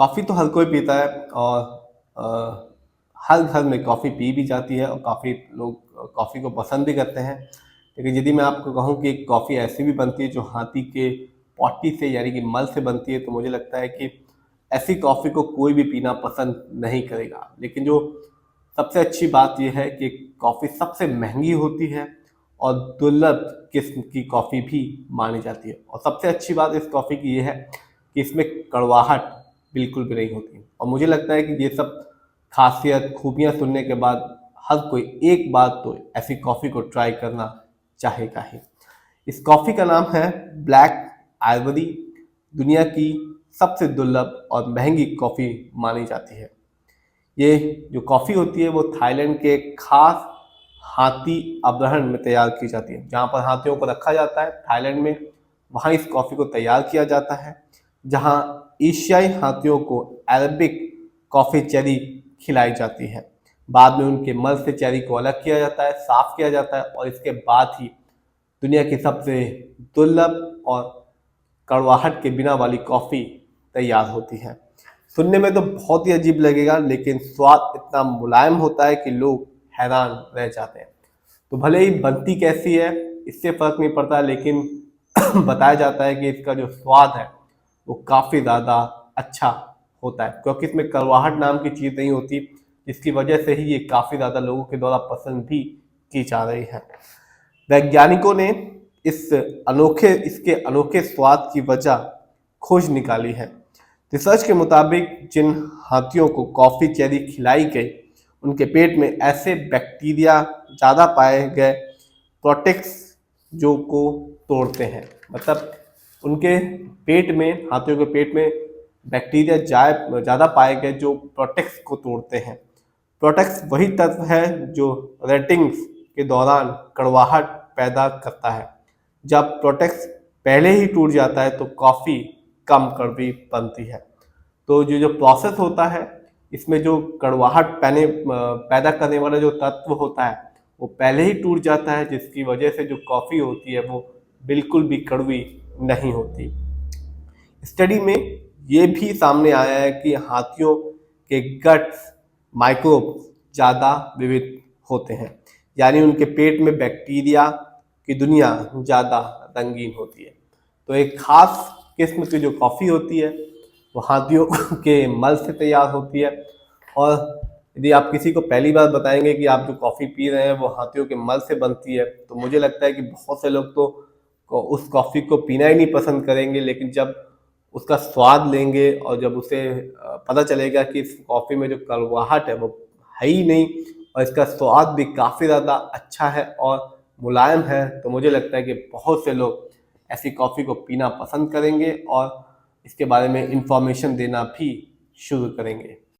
Coffee तो हर कोई पीता है और अ, हर घर में कॉफ़ी पी भी जाती है और काफ़ी लोग कॉफ़ी को पसंद भी करते हैं। लेकिन यदि मैं आपको कहूँ कि कॉफ़ी ऐसी भी बनती है जो हाथी के पॉटी से यानी कि मल से बनती है, तो मुझे लगता है कि ऐसी कॉफ़ी को कोई भी पीना पसंद नहीं करेगा। लेकिन जो सबसे अच्छी बात ये है कि कॉफ़ी सबसे महँगी होती है और दुर्लभ किस्म की कॉफ़ी भी मानी जाती है। और सबसे अच्छी बात इस कॉफ़ी की ये है कि इसमें कड़वाहट बिल्कुल भी नहीं होती। और मुझे लगता है कि ये सब ख़ासियत, खूबियाँ सुनने के बाद हर कोई एक बार तो ऐसी कॉफ़ी को ट्राई करना चाहेगा ही। इस कॉफ़ी का नाम है ब्लैक आइवरी। दुनिया की सबसे दुर्लभ और महँगी कॉफ़ी मानी जाती है। ये जो कॉफ़ी होती है वो थाईलैंड के खास हाथी अभयारण्य में तैयार की जाती है। जहाँ पर हाथियों को रखा जाता है थाईलैंड में, वहाँ इस कॉफ़ी को तैयार किया जाता है। जहाँ एशियाई हाथियों को अरेबिक कॉफ़ी चेरी खिलाई जाती है। बाद में उनके मल से चेरी को अलग किया जाता है, साफ़ किया जाता है और इसके बाद ही दुनिया की सबसे दुर्लभ और कड़वाहट के बिना वाली कॉफ़ी तैयार होती है। सुनने में तो बहुत ही अजीब लगेगा, लेकिन स्वाद इतना मुलायम होता है कि लोग हैरान रह जाते हैं। तो भले ही बनती कैसी है इससे फ़र्क नहीं पड़ता, लेकिन बताया जाता है कि इसका जो स्वाद है वो काफ़ी ज़्यादा अच्छा होता है, क्योंकि इसमें कड़वाहट नाम की चीज़ नहीं होती, जिसकी वजह से ही ये काफ़ी ज़्यादा लोगों के द्वारा पसंद भी की जा रही है। वैज्ञानिकों ने इसके अनोखे स्वाद की वजह खोज निकाली है। रिसर्च के मुताबिक जिन हाथियों को कॉफ़ी चेरी खिलाई गई, उनके पेट में ऐसे बैक्टीरिया ज़्यादा पाए गए प्रोटेक्स जो को तोड़ते हैं। मतलब उनके पेट में, हाथियों के पेट में बैक्टीरिया ज़्यादा पाए गए जो प्रोटेक्स को तोड़ते हैं। प्रोटेक्स वही तत्व है जो रेटिंग्स के दौरान कड़वाहट पैदा करता है। जब प्रोटेक्स पहले ही टूट जाता है तो कॉफ़ी कम कड़वी बनती है। तो जो प्रोसेस होता है, इसमें जो कड़वाहट पैदा करने वाला जो तत्व होता है वो पहले ही टूट जाता है, जिसकी वजह से जो कॉफ़ी होती है वो बिल्कुल भी कड़वी नहीं होती। स्टडी में ये भी सामने आया है कि हाथियों के गट्स माइक्रोब ज़्यादा विविध होते हैं, यानी उनके पेट में बैक्टीरिया की दुनिया ज़्यादा रंगीन होती है। तो एक खास किस्म की जो कॉफ़ी होती है वो हाथियों के मल से तैयार होती है। और यदि आप किसी को पहली बार बताएंगे कि आप जो कॉफ़ी पी रहे हैं वो हाथियों के मल से बनती है, तो मुझे लगता है कि बहुत से लोग तो उस कॉफ़ी को पीना ही नहीं पसंद करेंगे। लेकिन जब उसका स्वाद लेंगे और जब उसे पता चलेगा कि इस कॉफ़ी में जो कड़वाहट है वो है ही नहीं और इसका स्वाद भी काफ़ी ज़्यादा अच्छा है और मुलायम है, तो मुझे लगता है कि बहुत से लोग ऐसी कॉफ़ी को पीना पसंद करेंगे और इसके बारे में इंफॉर्मेशन देना भी शुरू करेंगे।